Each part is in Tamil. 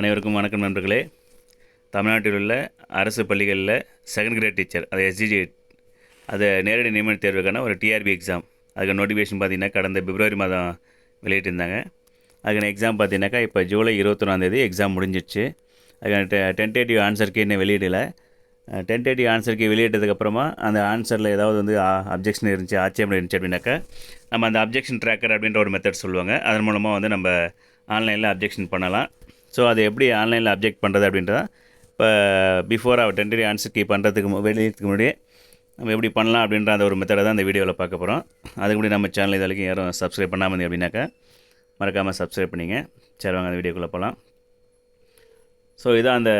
அனைவருக்கும் வணக்கம் நண்பர்களே. தமிழ்நாட்டில் உள்ள அரசு பள்ளிகளில் செகண்ட் கிரேட் டீச்சர், அது எஸ்ஜிஜி, அது நேரடி நியமன தேர்வுக்கான ஒரு டிஆர்பி எக்ஸாம். அதுக்கு நோட்டிஃபிகேஷன் பார்த்தீங்கன்னா கடந்த பிப்ரவரி மாதம் வெளியிட்டிருந்தாங்க. அதுக்கான எக்ஸாம் பார்த்தீங்கன்னாக்கா இப்போ ஜூலை 21 எக்ஸாம் முடிஞ்சிடுச்சு. அதுக்கான டென்டேட்டிவ் ஆன்சருக்கு இன்னும் வெளியிடலை. டென்டேட்டிவ் ஆன்சருக்கு வெளியிட்டதுக்கப்புறமா அந்த ஆன்சரில் ஏதாவது வந்து அப்ஜெக்ஷன் இருந்துச்சு, ஆட்சேபம் இருந்துச்சு அப்படின்னாக்கா நம்ம அந்த அப்ஜெக்ஷன் ட்ராக்கர் அப்படின்ற ஒரு மெத்தட் சொல்லுவாங்க. அதன் மூலமாக வந்து நம்ம ஆன்லைனில் அப்ஜெக்ஷன் பண்ணலாம். ஸோ அது எப்படி ஆன்லைனில் அப்ஜெக்ட் பண்ணுறது அப்படின்றத இப்போ பிஃபோர் அவர் டென்டேட்டிவ் ஆன்சர் கீ பண்ணுறதுக்கு வெளியிடத்துக்கு முன்னாடியே நம்ம எப்படி பண்ணலாம் அப்படின்ற அந்த ஒரு மெத்தடை தான் இந்த வீடியோவில் பார்க்க போகிறோம். அதுக்கு முன்னாடி நம்ம சேனல் இது வரைக்கும் யாரும் சப்ஸ்கிரைப் பண்ணாமல் இருந்தீங்க அப்படின்னாக்கா மறக்காமல் சப்ஸ்கிரைப் பண்ணிங்க. சரி, வாங்க அந்த வீடியோக்குள்ளே போகலாம். ஸோ இதான் அந்த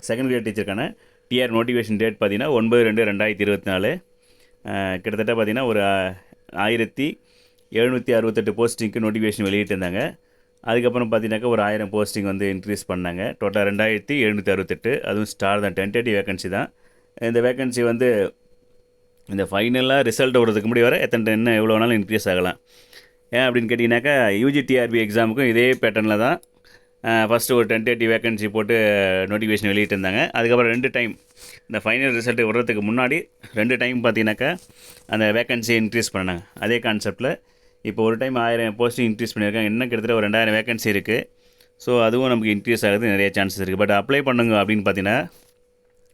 செகண்ட் கிரேட் டீச்சருக்கான டிஆர் நோட்டிஃபிகேஷன் டேட் பார்த்தீங்கன்னா 9/2/2024. கிட்டத்தட்ட பார்த்தீங்கன்னா ஒரு 1768 போஸ்டிங்க்கு நோட்டிஃபிகேஷன் வெளியிட்டிருந்தாங்க. அதுக்கப்புறம் பார்த்தீங்கன்னாக்கா ஒரு 1000 போஸ்டிங் வந்து இன்க்ரீஸ் பண்ணாங்க. டோட்டல் 2768. அதுவும் ஸ்டார் தான், டென்டேட்டிவ் வேகன்சி தான். இந்த வேகன்சி வந்து இந்த ஃபைனலாக ரிசல்ட் விடுறதுக்கு முன்னாடி வர என்ன எவ்வளோ வேணாலும் இன்க்ரீஸ் ஆகலாம். ஏன் அப்படின்னு கேட்டிங்கனாக்கா யூஜிடிஆர்பி எக்ஸாமுக்கும் இதே பேட்டர்னில் தான் ஃபஸ்ட்டு ஒரு டென்டேட்டிவ் வேகன்சி போட்டு நோட்டிஃபிகேஷன் வெளியிட்டிருந்தாங்க. அதுக்கப்புறம் 2 டைம் இந்த ஃபைனல் ரிசல்ட்டு விடுறதுக்கு முன்னாடி 2 டைம் பார்த்தீங்கன்னாக்கா அந்த வேகன்சியை இன்க்ரீஸ் பண்ணாங்க. அதே கான்செப்டில் இப்போ ஒரு டைம் 1000 போஸ்டிங் இன்க்ரீஸ் பண்ணியிருக்காங்க. இன்னும் கிட்டத்தட்ட ஒரு 2000 வேகன்சி இருக்குது. ஸோ அதுவும் நமக்கு இன்க்ரீஸ் ஆகிறது நிறைய சான்சஸ் இருக்குது. பட் அப்ளை பண்ணுங்க அப்படின்னு பார்த்தீங்கன்னா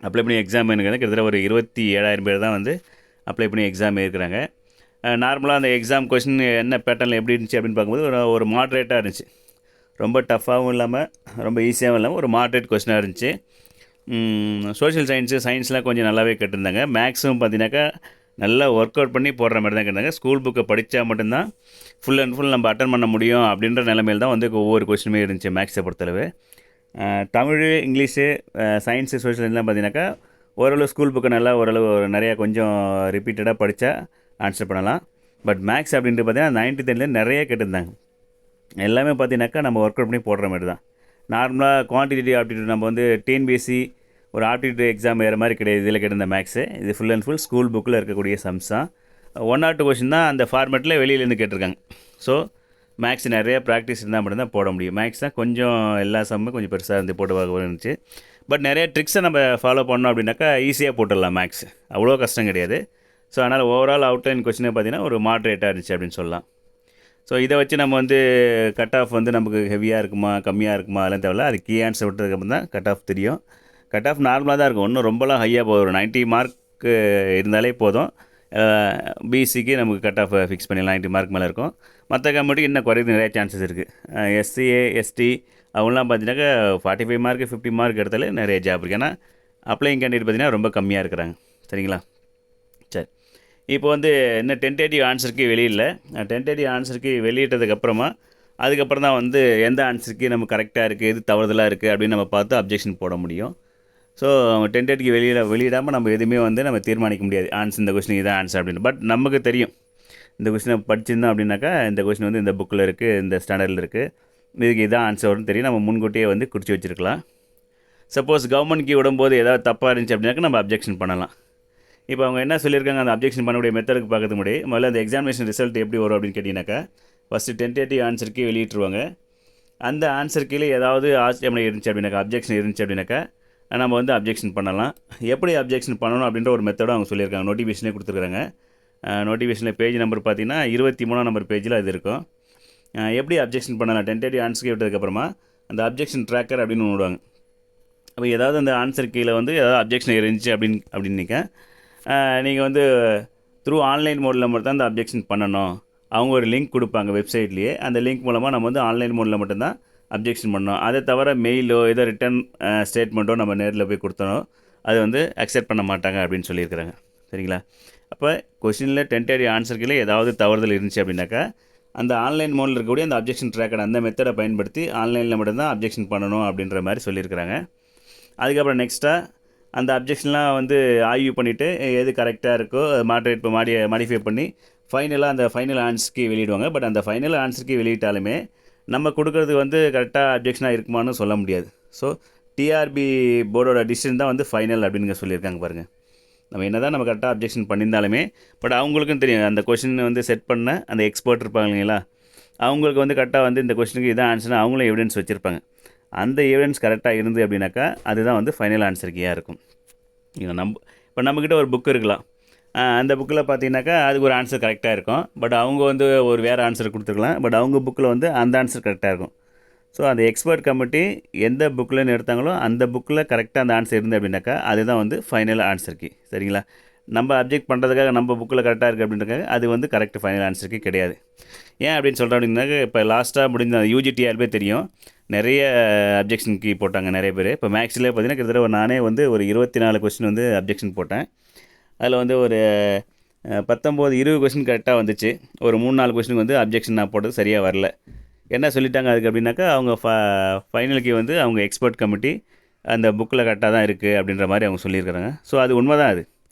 அப்ளை பண்ணி எக்ஸாம் எழுதுங்க கிட்டத்தட்ட ஒரு 27,000 பேர் தான் வந்து அப்ளை பண்ணி எக்ஸாம் எழுதுறாங்க. நார்மலாக அந்த எக்ஸாம் கொஷின் என்ன பேட்டர்னில் எப்படி இருந்துச்சு அப்படின்னு பார்க்கும்போது ஒரு மாட்ரேட்டாக இருந்துச்சு. ரொம்ப டஃப்பாகவும் இல்லாமல் ரொம்ப ஈஸியாகவும் இல்லாமல் ஒரு மாட்ரேட் கொஸ்டினாக இருந்துச்சு. சோஷியல் சயின்ஸ்லாம் கொஞ்சம் நல்லாவே கேட்டிருந்தாங்க. மேக்ஸும் பார்த்தீங்கன்னாக்கா நல்லா ஒர்க் அவுட் பண்ணி போடுற மாதிரி தான் கேட்டாங்க. ஸ்கூல் புக்கை படித்தா மட்டும்தான் ஃபுல் அண்ட் ஃபுல் நம்ம அட்டன் பண்ண முடியும் அப்படின்ற நிலைமையில் தான் வந்து ஒவ்வொரு கொஸ்டினுமே இருந்துச்சு மேக்ஸை பொறுத்தளவு. தமிழ், இங்கிலீஷு, சயின்ஸு, சோஷியல் சயின்ஸ்லாம் பார்த்தீங்கன்னாக்கா ஓரளவு ஸ்கூல் புக்கை நல்லா ஓரளவு நிறையா கொஞ்சம் ரிப்பீட்டடாக படித்தா ஆன்சர் பண்ணலாம். பட் மேக்ஸ் அப்படின்ட்டு பார்த்தீங்கன்னா 90 நிறைய கேட்டிருந்தாங்க. எல்லாமே பார்த்தீங்கன்னாக்கா நம்ம ஒர்க் அவுட் பண்ணி போடுற மாதிரி தான். நார்மலாக குவான்டிட்டி ஆப்டிடியூட் நம்ம வந்து டிஎன்பிஎஸ்சி ஒரு ஆப்டிடியூட் எக்ஸாம் வேறு மாதிரி கிடையாது. இதில் கேட்டிருந்த மேக்ஸு இது ஃபுல் அண்ட் ஃபுல் ஸ்கூல் புக்கில் இருக்கக்கூடிய சம்ஸ் தான். 1 or 2 கொஷின் தான் அந்த ஃபார்மேட்டில் வெளியிலேருந்து கேட்டிருக்காங்க. ஸோ மேக்ஸ் நிறைய ப்ராக்டிஸ் இருந்தால் மட்டும்தான் போட முடியும். மேக்ஸ் தான் கொஞ்சம் எல்லா சம்மும் கொஞ்சம் பெருசாக இருந்து போட்டு இருந்துச்சு. பட் நிறைய ட்ரிக்ஸை நம்ம ஃபாலோ பண்ணோம் அப்படின்னாக்கா ஈஸியாக போட்டுடலாம். மேக்ஸ் அவ்வளோ கஷ்டம் கிடையாது. ஸோ அதனால் ஓவரால் அவுட்லைன் கொஷினே பார்த்தீங்கன்னா ஒரு மாட்ரேட்டாக இருந்துச்சு அப்படின்னு சொல்லலாம். ஸோ இதை வச்சு நம்ம வந்து கட் ஆஃப் வந்து நமக்கு ஹெவியாக இருக்குமா கம்மியாக இருக்குமா அதெல்லாம் தேவையில்ல. அது கீ ஆன்சர் விட்டதுக்கப்புறம் தான் கட் ஆஃப் தெரியும். கட் ஆஃப் நார்மலாக தான் இருக்கும், ஒன்றும் ரொம்பலாம் ஹையாக போதும். ஒரு 90 மார்க்கு இருந்தாலே போதும். பிசிக்கு நமக்கு கட் ஆஃப் ஃபிக்ஸ் பண்ணிடலாம். 90 மார்க் மேலே இருக்கும். மற்ற கம்யூனிட்டிக்கு இன்னும் குறையுது நிறைய சான்சஸ் இருக்குது. எஸ்சிஏ, எஸ்டி அவங்களாம் பார்த்தீங்கன்னாக்கா 45 மார்க்கு 50 மார்க் எடுத்தாலே நிறைய ஜாப் இருக்குது. ஏன்னா அப்ளைங் கேண்டிடேட் பார்த்தீங்கன்னா ரொம்ப கம்மியாக இருக்கிறாங்க. சரிங்களா? சரி, இப்போ வந்து என்ன டென்டேட்டிவ் ஆன்சருக்கு வெளியிடல. டென்டேட்டிவ் ஆன்சருக்கு வெளியிட்டதுக்கப்புறமா அதுக்கப்புறம் தான் வந்து எந்த ஆன்சருக்கு நம்ம கரெக்டாக இருக்குது, எது தவறுதலாக இருக்குது அப்படின்னு நம்ம பார்த்து அப்ஜெக்ஷன் போட முடியும். ஸோ டென்டேட்டிவ் வெளியிடாமல் நம்ம எதுவுமே வந்து நம்ம தீர்மானிக்க முடியாது. ஆன்சர் இந்த கொஸ்டின் இதான் ஆன்சர் அப்படின்னு. பட் நமக்கு தெரியும் இந்த கொஸ்டினை படிச்சிருந்தோம் அப்படின்னாக்கா இந்த கொஸ்டின் வந்து இந்த புக்கில் இருக்குது, இந்த ஸ்டாண்டர்டில் இருக்குது, இதுக்கு இதான் ஆன்சர் வரும்னு தெரியும். நம்ம முன்கூட்டியே வந்து குறித்து வச்சுருக்கலாம். சப்போஸ் கவர்மெண்ட்க்கு விடும்போது ஏதாவது தப்பாக இருந்துச்சு அப்படின்னாக்கா நம்ம அப்ஜெக்ஷன் பண்ணலாம். இப்போ அவங்க என்ன சொல்லியிருக்காங்க அந்த அப்ஜெக்ஷன் பண்ணக்கூடிய மெத்தடுக்கு பார்க்கறது முடியும். முதல்ல அந்த எக்ஸாமினேஷன் ரிசல்ட் எப்படி வரும் அப்படின்னு கேட்டிங்கனாக்கா ஃபஸ்ட்டு டென்டேட்டிவ் ஆன்சருக்கு வெளியிட்டுருவாங்க. அந்த ஆன்சர் கீழே ஏதாவது ஆட்சேபனை இருந்துச்சு அப்படின்னாக்கா, அப்ஜெக்ஷன் இருந்துச்சு அப்படின்னாக்கா நம்ம வந்து அப்ஜெக்ஷன் பண்ணலாம். எப்படி அப்ஜெக்ஷன் பண்ணணும் அப்படின்ற ஒரு மெத்தடும் அவங்க சொல்லியிருக்காங்க. நோட்டிஃபிகேஷனே கொடுத்துருக்காங்க. நோட்டிஃபிகேஷனில் பேஜ் நம்பர் பார்த்தீங்கன்னா 23 நம்பர் பேஜில் அது இருக்கும். எப்படி அப்ஜெக்ஷன் பண்ணலாம் டென்டேட்டிவ் ஆன்சருக்கு விட்டதுக்கப்புறமா அந்த அப்ஜெக்ஷன் ட்ராக்கர் அப்படின்னு ஒன்று விடுவாங்க. அப்போ ஏதாவது அந்த ஆன்சர் கீழே வந்து ஏதாவது அப்ஜெக்ஷன் இருந்துச்சு அப்படின்னிக்க நீங்கள் வந்து த்ரூ ஆன்லைன் மோடில் மட்டும் தான் அந்த அப்ஜெக்ஷன் பண்ணணும். அவங்க ஒரு லிங்க் கொடுப்பாங்க வெப்சைட்லேயே. அந்த லிங்க் மூலமாக நம்ம வந்து ஆன்லைன் மோடில் மட்டும்தான் அப்ஜெக்ஷன் பண்ணணும். அதை தவிர மெயிலோ ஏதோ ரிட்டன் ஸ்டேட்மெண்ட்டோ நம்ம நேரில் போய் கொடுத்தோம் அது வந்து அக்செப்ட் பண்ண மாட்டாங்க அப்படின்னு சொல்லியிருக்கிறாங்க. சரிங்களா? அப்போ கொஷினில் டென்டேட்டிவ் ஆன்சருக்குள்ளே ஏதாவது தவறுதல் இருந்துச்சு அப்படின்னாக்கா அந்த ஆன்லைன் மோடில் இருக்கக்கூடிய அந்த அப்ஜெக்ஷன் ட்ராக்கர் அந்த மெத்தடை பயன்படுத்தி ஆன்லைனில் மட்டும்தான் அப்ஜெக்ஷன் பண்ணணும் அப்படின்ற மாதிரி சொல்லியிருக்கிறாங்க. அதுக்கப்புறம் நெக்ஸ்ட்டாக அந்த அப்ஜெக்ஷன்லாம் வந்து ஆய்வு பண்ணிவிட்டு எது கரெக்டாக இருக்கோ மாட்ரேட் மாடிஃபை பண்ணி ஃபைனலாக அந்த ஃபைனல் ஆன்சருக்கு வெளியிடுவாங்க. பட் அந்த ஃபைனல் ஆன்சருக்கு வெளியிட்டாலுமே நம்ம கொடுக்குறது வந்து கரெக்டாக அப்ஜெக்ஷனாக இருக்குமான்னு சொல்ல முடியாது. ஸோ டிஆர்பி போர்டோட டிசிஷன் தான் வந்து ஃபைனல் அப்படின்னு சொல்லியிருக்காங்க பாருங்கள். நம்ம என்ன தான் நம்ம கரெக்டாக அப்ஜெக்ஷன் பண்ணியிருந்தாலுமே பட் அவங்களுக்கும் தெரியும் அந்த கொஷின் வந்து செட் பண்ண அந்த எக்ஸ்பர்ட் இருப்பாங்க இல்லைங்களா, அவங்களுக்கு வந்து கரெக்டாக வந்து இந்த கொஷினுக்கு இதான் ஆன்சர்னு அவங்களும் எவிடன்ஸ் வச்சுருப்பாங்க. அந்த எவிடன்ஸ் கரெக்டாக இருந்து அப்படின்னாக்கா அதுதான் வந்து ஃபைனல் ஆன்சர் கீயாக இருக்கும். இப்போ நம்மக்கிட்ட ஒரு புக் இருக்கலாம். அந்த புக்கில் பார்த்தீங்கன்னாக்கா அதுக்கு ஒரு ஆன்சர் கரெக்டாக இருக்கும். பட் அவங்க வந்து ஒரு வேறு ஆன்சர் கொடுத்துருக்கலாம். பட் அவங்க புக்கில் வந்து அந்த ஆன்சர் கரெக்டாக இருக்கும். ஸோ அந்த எக்ஸ்பர்ட் கமிட்டி எந்த புக்கில்னு எடுத்தாங்களோ அந்த புக்கில் கரெக்டாக அந்த ஆன்சர் இருந்து அப்படின்னாக்கா அதுதான் வந்து ஃபைனல் ஆன்சர் கீ. சரிங்களா? நம்ம அப்ஜெக்ட் பண்ணுறதுக்காக நம்ம புக்கில் கரெக்டாக இருக்குது அப்படின்றக்காக அது வந்து கரெக்ட் ஃபைனல் ஆன்சர் கீ கிடையாது. ஏன் அப்படின்னு சொல்கிறேன் அப்படின்னாக்க, இப்போ லாஸ்ட்டாக முடிஞ்ச யூஜிடிஆர்பே தெரியும், நிறைய அப்ஜெக்ஷன் கீ போட்டாங்க நிறைய பேர். இப்போ மேக்ஸ்லேயே பார்த்தீங்கன்னா கிட்டத்தட்ட நானே வந்து ஒரு 24 கொஸ்டின் வந்து அப்ஜெக்ஷன் போட்டேன். அதில் வந்து ஒரு 19-20 கொஸ்டின் கரெக்டாக வந்துச்சு. ஒரு 3-4 கொஸ்டினுக்கு வந்து அப்ஜெக்ஷன் நான் போட்டது சரியாக வரல. என்ன சொல்லிட்டாங்க அதுக்கு அப்படின்னாக்கா, அவங்க ஃபைனலுக்கு வந்து அவங்க எக்ஸ்பர்ட் கமிட்டி அந்த புக்கில் கரெக்டாக தான் இருக்குது அப்படின்ற மாதிரி அவங்க சொல்லியிருக்கிறாங்க. ஸோ அது உண்மை தான் அது.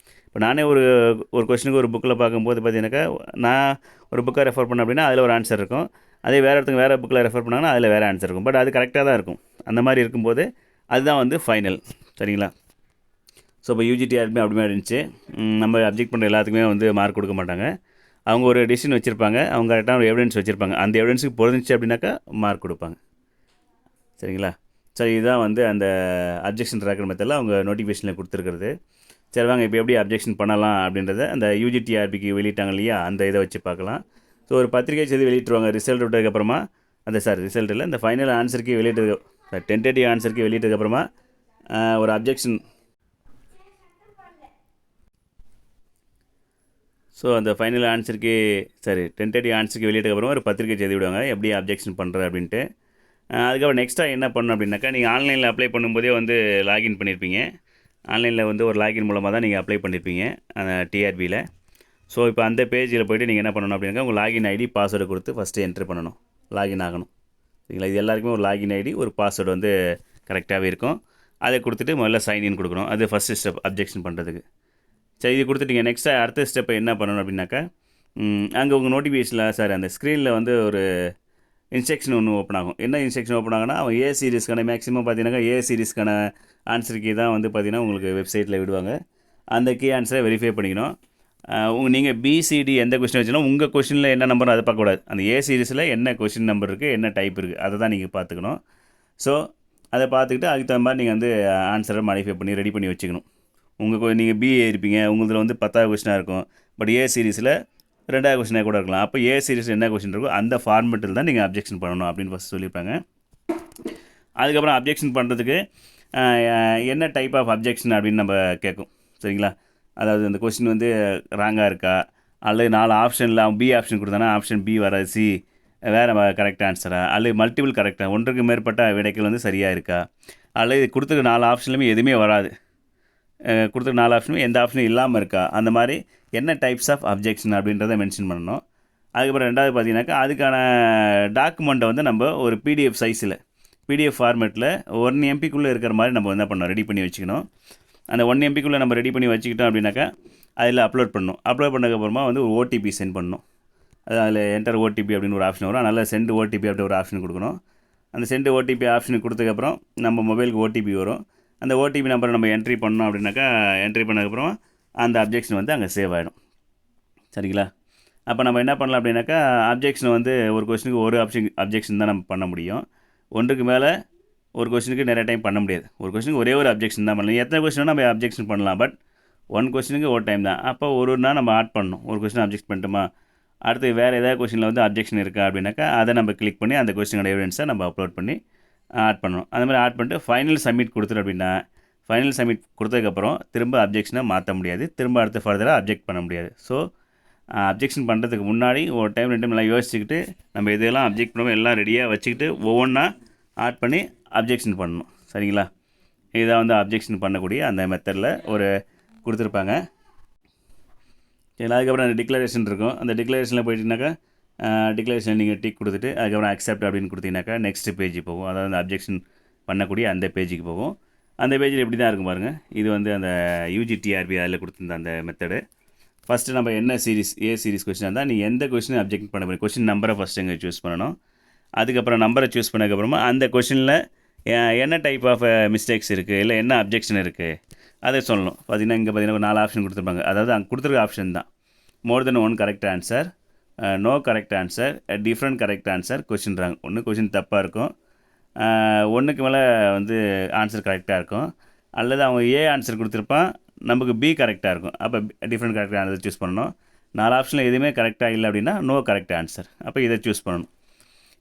இப்போ நானே ஒரு கொஸ்டினுக்கு ஒரு புக்கில் பார்க்கும்போது பார்த்தீங்கன்னாக்கா, நான் ஒரு புக்கை ரெஃபர் பண்ணேன் அப்படின்னா அதில் ஒரு ஆன்சர் இருக்கும். அதே வேறு இடத்துக்கு வேறு புக்கில் ரெஃபர் பண்ணாங்கன்னா அதில் வேறு ஆன்சர் இருக்கும். பட் அது கரெக்டாக தான் இருக்கும். அந்த மாதிரி இருக்கும்போது அதுதான் வந்து ஃபைனல். சரிங்களா? ஸோ இப்போ யூஜிடிஆர்பி அப்படிமே இருந்துச்சு. நம்ம அப்ஜெக்ட் பண்ணுற எல்லாத்துக்குமே வந்து மார்க் கொடுக்க மாட்டாங்க. அவங்க ஒரு டிசிஷன் வச்சுருப்பாங்க, அவங்க கரெக்டான ஒரு எவிடன்ஸ் வச்சுருப்பாங்க. அந்த எவிடன்ஸுக்கு பொருந்துச்சு அப்படின்னாக்கா மார்க் கொடுப்பாங்க. சரிங்களா? சரி, இதுதான் வந்து அந்த அப்ஜெக்ஷன் ட்ராக்கர் மெத்தடில் அவங்க நோட்டிஃபிகேஷனில் கொடுத்துருக்குறது. சரி வாங்க, இப்போ எப்படி அப்ஜெக்ஷன் பண்ணலாம் அப்படின்றத அந்த யூஜிடிஆர்பிக்கு வெளியிட்டாங்க இல்லையா, அந்த இதை வச்சு பார்க்கலாம். ஸோ ஒரு பத்திரிகை செய்தி வெளியிட்டுருவாங்க ரிசல்ட் விட்டதுக்கப்புறமா. ரிசல்ட் இல்லை, இந்த ஃபைனல் ஆன்சருக்கு வெளியிட்டது, டென்டேட்டிவ் ஆன்சருக்கு வெளியிட்டதுக்கப்புறமா ஒரு அப்ஜெக்ஷன். ஸோ அந்த ஃபைனல் ஆன்சருக்கு டென்டேட்டிவ் ஆன்சருக்கு வெளியிட்டதுக்கப்புறமா ஒரு பத்திரிக்கை செய்தி விடுவாங்க எப்படி அப்ஜெக்ஷன் பண்ணுறது அப்படின்ட்டு. அதுக்கப்புறம் நெக்ஸ்ட்டாக என்ன பண்ணணும் அப்படின்னாக்கா, நீங்கள் ஆன்லைனில் அப்ளை பண்ணும்போதே வந்து லாகின் பண்ணியிருப்பீங்க. ஆன்லைனில் வந்து ஒரு லாகின் மூலமாக தான் நீங்கள் அப்ளை பண்ணியிருப்பீங்க அந்த டிஆர்பியில். ஸோ இப்போ அந்த பேஜில் போய்ட்டு நீங்கள் என்ன பண்ணணும் அப்படின்னாக்கா, உங்கள் லாகின் ஐடி பாஸ்வேர்டு கொடுத்து ஃபஸ்ட்டு என்ட்ரு பண்ணணும், லாகின் ஆகணும். சரிங்களா? இது எல்லாருக்குமே ஒரு லாகின் ஐடி ஒரு பாஸ்வேர்டு வந்து கரெக்டாகவே இருக்கும். அதை கொடுத்துட்டு முதல்ல சைன்இன் கொடுக்கணும். அது ஃபஸ்ட்டு ஸ்டெப் அப்ஜெக்ஷன் பண்ணுறதுக்கு. சரி, இது கொடுத்துட்டீங்க. நெக்ஸ்ட்டு அடுத்த ஸ்டெப்பை என்ன பண்ணணும் அப்படின்னாக்கா, அங்கே உங்கள் நோட்டிஃபிகேஷனில் அந்த ஸ்க்ரீனில் வந்து ஒரு இன்ஸ்ட்ரக்ஷன் ஒன்று ஓப்பன் ஆகும். என்ன இன்ஸ்ட்ரக்ஷன் ஓப்பன் ஆகுனா, அவன் ஏ சீரிஸ்க்கான மேக்ஸிமம் பார்த்தீங்கன்னாக்கா ஏ சீரிஸ்க்கான ஆன்சர் கீ தான் வந்து பார்த்தீங்கன்னா உங்களுக்கு வெப்சைட்டில் விடுவாங்க. அந்த கீ ஆன்சரை வெரிஃபை பண்ணிக்கணும். நீங்கள் பிசிடி எந்த கொஸ்டின் வச்சுன்னா உங்கள் கொஸ்டினில் என்ன நம்பர் அதை பார்க்கக்கூடாது. அந்த ஏ சீரிஸில் என்ன கொஸ்டின் நம்பர் இருக்குது, என்ன டைப் இருக்குது, அதை தான் நீங்கள் பார்த்துக்கணும். ஸோ அதை பார்த்துக்கிட்டு அதுக்கு தகுந்த மாதிரி நீங்கள் வந்து ஆன்சரை மாடிஃபை பண்ணி ரெடி பண்ணி வச்சுக்கணும். நீங்கள் பிஏ இருப்பீங்க, உங்களதில் வந்து 10வது கொஸ்டினாக இருக்கும். பட் ஏ சீரிஸில் 2வது கொஸ்டினாக கூட இருக்கலாம். அப்போ ஏ சீரிஸில் என்ன கொஸ்டின் இருக்கோ அந்த ஃபார்மெட்டில் தான் நீங்கள் அப்ஜெக்ஷன் பண்ணணும் அப்படின்னு ஃபஸ்ட் சொல்லியிருப்பாங்க. அதுக்கப்புறம் அப்ஜெக்ஷன் பண்ணுறதுக்கு என்ன டைப் ஆஃப் அப்ஜெக்ஷன் அப்படின்னு நம்ம கேட்கும். சரிங்களா? அதாவது அந்த கொஸ்டின் வந்து ராங்காக இருக்கா, அல்லது 4 ஆப்ஷனில் அவன் பி ஆப்ஷன் கொடுத்தானா ஆப்ஷன் பி வராது, சி வேறு கரெக்ட் ஆன்சரா, அல்லது மல்டிபிள் கரெக்டாக ஒன்றுக்கு மேற்பட்ட விடைகள் வந்து சரியாக இருக்கா, அல்லது கொடுத்துருக்க 4 ஆப்ஷன்லையுமே எதுவுமே வராது, கொடுத்துருக்க 4 ஆப்ஷனும் எந்த ஆப்ஷனும் இல்லாமல் இருக்கா, அந்த மாதிரி என்ன டைப்ஸ் ஆஃப் அப்ஜெக்ஷன் அப்படின்றத மென்ஷன் பண்ணணும். அதுக்கப்புறம் 2வது பார்த்தீங்கன்னாக்கா அதுக்கான டாக்குமெண்ட்டை வந்து நம்ம ஒரு பிடிஎஃப் சைஸில் பிடிஎஃப் ஃபார்மேட்டில் 1 MBக்குள்ளே இருக்கிற மாதிரி நம்ம என்ன பண்ணணும், ரெடி பண்ணி வச்சுக்கணும். அந்த 1 MBக்குள்ளே நம்ம ரெடி பண்ணி வச்சுக்கிட்டோம் அப்படின்னாக்கா அதில் அப்லோட் பண்ணணும். அப்லோட் பண்ணதுக்கப்புறமா வந்து ஒரு ஓடிபி சென்ட் பண்ணணும். அதில் என்டர் ஓடிபி அப்படின்னு ஒரு ஆப்ஷன் வரும். அதனால் சென்ட் ஓடிபி அப்படி ஒரு ஆப்ஷன் கொடுக்கணும். அந்த சென்ட் ஓடிபி ஆப்ஷன் கொடுத்ததுக்கப்புறம் நம்ம மொபைலுக்கு ஓடிபி வரும். அந்த ஓடிபி நம்பரை நம்ம என்ட்ரி பண்ணோம் அப்படின்னாக்கா என்ட்ரி பண்ணதுக்கப்புறம் அந்த அப்ஜெக்ஷன் வந்து அங்கே சேவ் ஆகிடும். சரிங்களா? அப்போ நம்ம என்ன பண்ணலாம் அப்படின்னாக்கா, அப்ஜெக்ஷன் வந்து ஒரு கொஸ்டினுக்கு ஒரு அப்ஜெக்ஷன் தான் நம்ம பண்ண முடியும். ஒன்றுக்கு மேலே ஒரு கொஸ்டினுக்கு நிறைய டைம் பண்ண முடியாது. ஒரு கொஸ்டினுக்கு ஒரே ஒரு அப்ஜெக்ஷன் தான் பண்ணலாம். எத்தனை கொஸ்டின் நம்ம அப்ஜெக்ஷன் பண்ணலாம். பட் 1 கொஸ்டினுக்கு ஒரு டைம் தான். அப்போ ஒரு நாள் நம்ம ஆட் பண்ணணும். ஒரு கொஸ்டின் அப்ஜெக்ட் பண்ணிட்டோமா, அடுத்து வேறு ஏதாவது கொஸ்டினில் வந்து அப்ஜெக்ஷன் இருக்கா அப்படின்னாக்கா அதை நம்ம கிளிக் பண்ணி அந்த கொஸ்டினோட எவிடன்ஸை நம்ம அப்லோட் பண்ணி ஆட் பண்ணணும். அந்த மாதிரி ஆட் பண்ணிட்டு ஃபைனல் சப்மிட் கொடுத்துரு அப்படின்னா, ஃபைனல் சப்மிட் கொடுத்ததுக்கப்புறம் திரும்ப அப்ஜெக்ஷனை மாற்ற முடியாது, திரும்ப அடுத்து ஃபர்தராக அப்ஜெக்ட் பண்ண முடியாது. ஸோ அப்ஜெக்ஷன் பண்ணுறதுக்கு முன்னாடி ஒரு டைம் 2 டைம் எல்லாம் யோசிச்சுக்கிட்டு நம்ம இதெல்லாம் அப்ஜெக்ட் பண்ணுவோம் எல்லாம் ரெடியாக வச்சுக்கிட்டு ஒவ்வொன்றா ஆட் பண்ணி அப்ஜெக்ஷன் பண்ணணும். சரிங்களா? இதை வந்து அப்ஜெக்ஷன் பண்ணக்கூடிய அந்த மெத்தடில் ஒரு கொடுத்துருப்பாங்க. சரி, அதுக்கப்புறம் அந்த டிக்ளரேஷன் இருக்கும். அந்த டிக்ளரேஷனில் போயிட்டீங்கன்னாக்கா டிக்ளரேஷன் நீங்கள் டிக் கொடுத்துட்டு அதுக்கப்புறம் அக்செப்ட் அப்படின்னு கொடுத்தீங்கன்னாக்கா நெக்ஸ்ட் பேஜ் போகும். அதாவது அந்த அப்ஜெக்ஷன் பண்ணக்கூடிய அந்த பேஜுக்கு போகும். அந்த பேஜில் எப்படி தான் இருக்கும் பாருங்கள். இது வந்து அந்த யூஜிடிஆர்பி அதில் கொடுத்துருந்த அந்த மெத்தடு. ஃபஸ்ட்டு நம்ம என்ன சீரிஸ் ஏ சீரிஸ் கொஸ்டின் இருந்தால் நீங்கள் எந்த கொஸ்டின் அப்ஜெக்ட் பண்ண போகிறீங்க, கொஸ்டின் நம்பரை ஃபஸ்ட்டு எங்கே சூஸ் பண்ணணும். அதுக்கப்புறம் நம்பரை சூஸ் பண்ணதுக்கப்புறமா அந்த கொஸ்டினில் என்ன டைப் ஆஃப் மிஸ்டேக்ஸ் இருக்குது, இல்லை என்ன அப்ஜெக்ஷன் இருக்குது அதை சொல்லணும். பார்த்திங்கன்னா இங்கே பார்த்தீங்கன்னா ஒரு 4 ஆப்ஷன் கொடுத்துருப்பாங்க. அதாவது அங்கே கொடுத்துருக்க ஆப்ஷன் தான் more than 1 correct answer, no correct answer, different correct answer, question wrong. ஒன்று கொஸ்டின் தப்பாக இருக்கும், ஒன்றுக்கு மேலே வந்து ஆன்சர் கரெக்டாக இருக்கும். அல்லது அவங்க ஏ ஆன்சர் கொடுத்துருப்பான், நமக்கு பி கரெக்டாக இருக்கும். அப்போ டிஃப்ரெண்ட் கரெக்டாக ஆன்சர் சூஸ் பண்ணணும். 4 ஆப்ஷனில் எதுவுமே கரெக்டாக இல்லை அப்படின்னா நோ கரெக்ட் ஆன்சர். அப்போ இதை சூஸ் பண்ணணும்.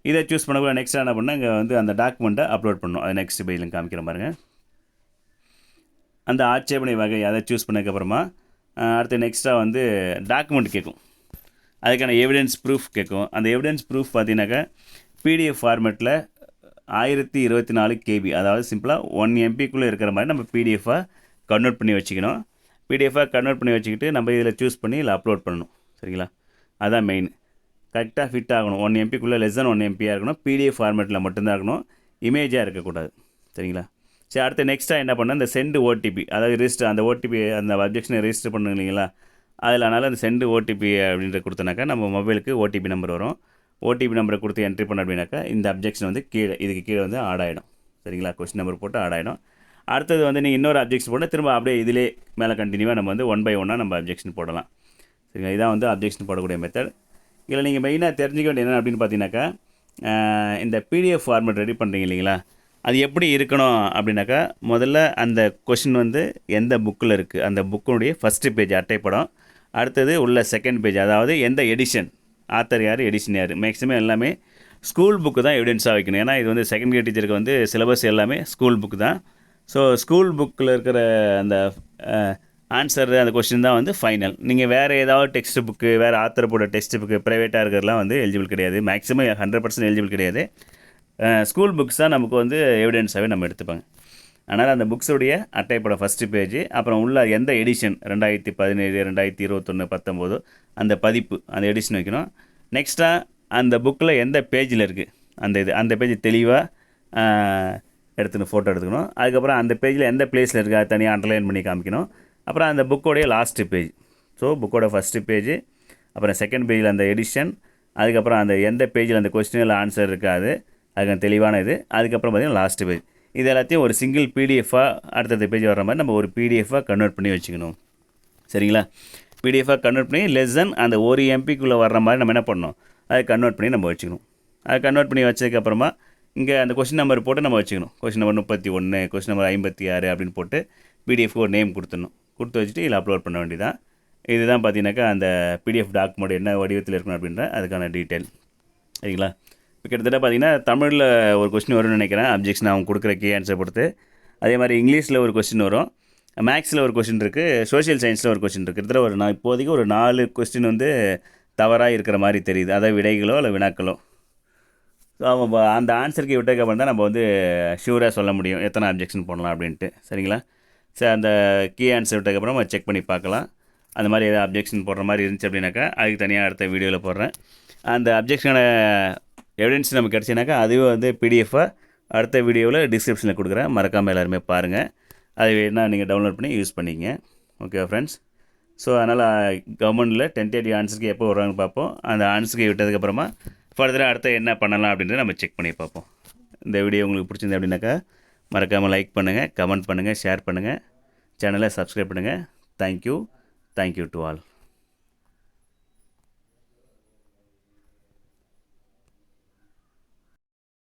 இதை சூஸ் பண்ணக்கூட நெக்ஸ்ட் என்ன பண்ணால் இங்கே வந்து அந்த டாக்குமெண்ட்டை அப்லோட் பண்ணணும். அது நெக்ஸ்ட் பேஜில் காமிக்கிற பாருங்க. அந்த ஆட்சேபனை வகை அதை சூஸ் பண்ணதுக்கப்புறமா அடுத்து நெக்ஸ்ட்டாக வந்து டாக்குமெண்ட் கேட்கும். அதுக்கான எவிடன்ஸ் ப்ரூஃப் கேட்கும். அந்த எவிடன்ஸ் ப்ரூஃப் பார்த்தீங்கன்னாக்கா பிடிஎஃப் ஃபார்மேட்டில் 1024 KB, அதாவது சிம்பிளாக 1 MBக்குள்ளே இருக்கிற மாதிரி நம்ம பிடிஎஃபாக கன்வெர்ட் பண்ணி வச்சுக்கணும். பிடிஎஃபாக கன்வெர்ட் பண்ணி வச்சுக்கிட்டு நம்ம இதில் சூஸ் பண்ணி இதில் அப்லோட் பண்ணணும். சரிங்களா? அதான் மெயின். கரெக்டாக ஃபிட் ஆகணும். 1 MBக்குள்ளே லெஸ் தென் 1 MBயாக இருக்கணும். பிடிஎஃப் ஃபார்மேட்டில் மட்டும்தான் இருக்கணும். இமேஜாக இருக்கக்கூடாது. சரிங்களா? சரி, அடுத்து நெக்ஸ்ட்டாக என்ன பண்ணால் இந்த சென்டு ஓடிபி, அதாவது ரிஜிஸ்டர், அந்த ஓடிபி அந்த அப்ஜெக்ஷனை ரிஜிஸ்டர் பண்ணணும் இல்லைங்களா? அதில் அதனால் அந்த சென்டு ஓடிபி அப்படின்ற கொடுத்தனாக்கா நம்ம மொபைலுக்கு ஓடிபி நம்பர் வரும். ஓடிபி நம்பரை கொடுத்து என்ட்ரி பண்ண அப்படின்னாக்கா இந்த அப்ஜெக்ஷன் வந்து இதுக்கு கீழே வந்து ஆட் ஆகிடும். சரிங்களா? கொஸ்டின் நம்பர் போட்டு ஆட் ஆகிடும். அடுத்தது வந்து நீங்கள் இன்னொரு அப்ஜெக்ஷன் போட்டால் திரும்ப அப்படியே இதிலே மேலே கண்டினியூவாக நம்ம வந்து 1 by 1 நம்ம அப்ஜெக்ஷன் போடலாம். சரிங்களா? இதான் வந்து அப்ஜெக்ஷன் போடக்கூடிய மெத்தட். இதில் நீங்கள் மெயினாக தெரிஞ்சுக்க வேண்டியது என்ன அப்படின்னு பார்த்தீங்கன்னாக்கா, இந்த பிடிஎஃப் ஃபார்மேட் ரெடி பண்ணுறீங்க இல்லைங்களா, அது எப்படி இருக்கணும் அப்படின்னாக்கா, முதல்ல அந்த கொஷின் வந்து எந்த புக்கில் இருக்குது, அந்த புக்கினுடைய ஃபஸ்ட்டு பேஜ் அட்டைப்படம். அடுத்தது உள்ள செகண்ட் பேஜ், அதாவது எந்த எடிஷன், ஆத்தர் யார், எடிஷன் யார். மேக்ஸிமம் எல்லாமே ஸ்கூல் புக்கு தான் எவிடன்ஸாக வைக்கணும். ஏன்னா இது வந்து செகண்ட் கிரேட் டீச்சருக்கு வந்து சிலபஸ் எல்லாமே ஸ்கூல் புக்கு தான். ஸோ ஸ்கூல் புக்கில் இருக்கிற அந்த ஆன்சர், அந்த கொஸ்டின் தான் வந்து ஃபைனல். நீங்கள் வேறு ஏதாவது டெக்ஸ்ட் புக்கு, வேறு ஆத்தர் போட டெக்ஸ்ட் புக்கு ப்ரைவேட்டாக இருக்கிறதுலாம் வந்து எலிஜிபிள் கிடையாது. மேக்ஸிமம் 100% எலிஜிபிள் கிடையாது. ஸ்கூல் புக்ஸ் தான் நமக்கு வந்து எவிடன்ஸாகவே நம்ம எடுத்துப்பாங்க. அதனால் அந்த புக்ஸுடைய அட்டைப்படம் ஃபஸ்ட்டு பேஜ், அப்புறம் உள்ள எந்த எடிஷன் 2017, 2021, 19 அந்த பதிப்பு, அந்த எடிஷன் வைக்கணும். நெக்ஸ்ட்டாக அந்த புக்கில் எந்த பேஜில் இருக்குது அந்த பேஜ் தெளிவாக எடுத்துக்கணும், ஃபோட்டோ எடுத்துக்கணும். அதுக்கப்புறம் அந்த பேஜில் எந்த பிளேஸில் இருக்குது அது தனியாக அண்டர்லைன் பண்ணி காமிக்கணும். அப்புறம் அந்த புக்கோடைய லாஸ்ட்டு பேஜ், ஸோ புக்கோட ஃபஸ்ட்டு பேஜ், அப்புறம் செகண்ட் பேஜில் அந்த எடிஷன், அதுக்கப்புறம் அந்த எந்த பேஜில் அந்த கொஸ்டினில் ஆன்சர் இருக்காது அதுக்கு தெளிவான இது. அதுக்கப்புறம் பார்த்திங்கன்னா லாஸ்ட்டு பேஜ். இது எல்லாத்தையும் ஒரு சிங்கிள் பிடிஎஃபாக அடுத்தடுத்த பேஜ் வர்ற மாதிரி நம்ம ஒரு பிடிஎஃபாக கன்வெர்ட் பண்ணி வச்சுக்கணும். சரிங்களா? பிடிஎஃபாக கன்வெர்ட் பண்ணி லெஸ் தென் அந்த 1 MBக்குள்ளே வர்ற மாதிரி நம்ம என்ன பண்ணணும், அதை கன்வெர்ட் பண்ணி நம்ம வச்சுக்கணும். அதை கன்வெர்ட் பண்ணி வச்சதுக்கப்புறமா இங்கே அந்த கொஸ்டின் நம்பர் போட்டு நம்ம வச்சுக்கணும். கொஸ்டின் நம்பர் 31, கொஸ்டின் நம்பர் 56 அப்படின்னு போட்டு பிடிஎஃப்க்கு ஒரு நேம் கொடுத்துடணும். கொடுத்து வச்சுட்டு இதில் அப்லோட் பண்ண வேண்டியதான். இதுதான் பார்த்தீங்கன்னாக்கா அந்த பிடிஎஃப் டாக்குமெண்ட் என்ன வடிவத்தில் இருக்கணும் அப்படின்ற அதுக்கான டீட்டெயில். சரிங்களா? இப்போ கிட்டத்தட்ட பார்த்தீங்கன்னா தமிழில் ஒரு கொஸ்டின் வரும்னு நினைக்கிறேன், அப்ஜெக்ஷன் அவங்க கொடுக்குற கீ ஆன்சர் பொறுத்து. அதே மாதிரி இங்கிலீஷில் ஒரு கொஸ்டின் வரும், மேக்ஸில் ஒரு கொஸ்டின் இருக்குது, சோஷியல் சயின்ஸில் ஒரு கொஸ்டின் இருக்குது. கிட்டத்தட்ட இப்போதைக்கு ஒரு 4 கொஸ்டின் வந்து தவறாக இருக்கிற மாதிரி தெரியுது, அதாவது விடைகளோ இல்லை வினாக்களோ. ஸோ அவங்க அந்த ஆன்சருக்கு விட்டதுக்கப்புறம் தான் நம்ம வந்து ஷூராக சொல்ல முடியும் எத்தனை அப்ஜெக்ஷன் போடலாம் அப்படின்ட்டு. சரிங்களா? சரி, அந்த கீ ஆன்சர் விட்டதுக்கப்புறம் நம்ம செக் பண்ணி பார்க்கலாம். அந்த மாதிரி ஏதாவது அப்ஜெக்ஷன் போடுற மாதிரி இருந்துச்சு அப்படின்னாக்கா அதுக்கு தனியாக அடுத்த வீடியோவில் போடுறேன். அந்த அப்ஜெக்ஷனான எவிடன்ஸ் நமக்கு கிடச்சினாக்கா அதுவே வந்து பிடிஎஃபாக அடுத்த வீடியோவில் டிஸ்கிரிப்ஷனில் கொடுக்குறேன். மறக்காமல் எல்லாருமே பாருங்கள். அது வேணால் நீங்கள் டவுன்லோட் பண்ணி யூஸ் பண்ணிக்கங்க. Okay friends. ஸோ அதனால் கவர்மெண்ட்டில் டென்டேட்டிவ் ஆன்சருக்கு எப்போ வருவாங்கன்னு பார்ப்போம். அந்த ஆன்சருக்கு விட்டதுக்கப்புறமா ஃபர்தராக அடுத்த என்ன பண்ணலாம் அப்படின்றத நம்ம செக் பண்ணி பார்ப்போம். இந்த வீடியோ உங்களுக்கு பிடிச்சிருந்தது அப்படின்னாக்கா மறக்காமல் லைக் பண்ணுங்கள், கமெண்ட் பண்ணுங்கள், ஷேர் பண்ணுங்கள், சேனலை சப்ஸ்கிரைப் பண்ணுங்கள். Thank you to all.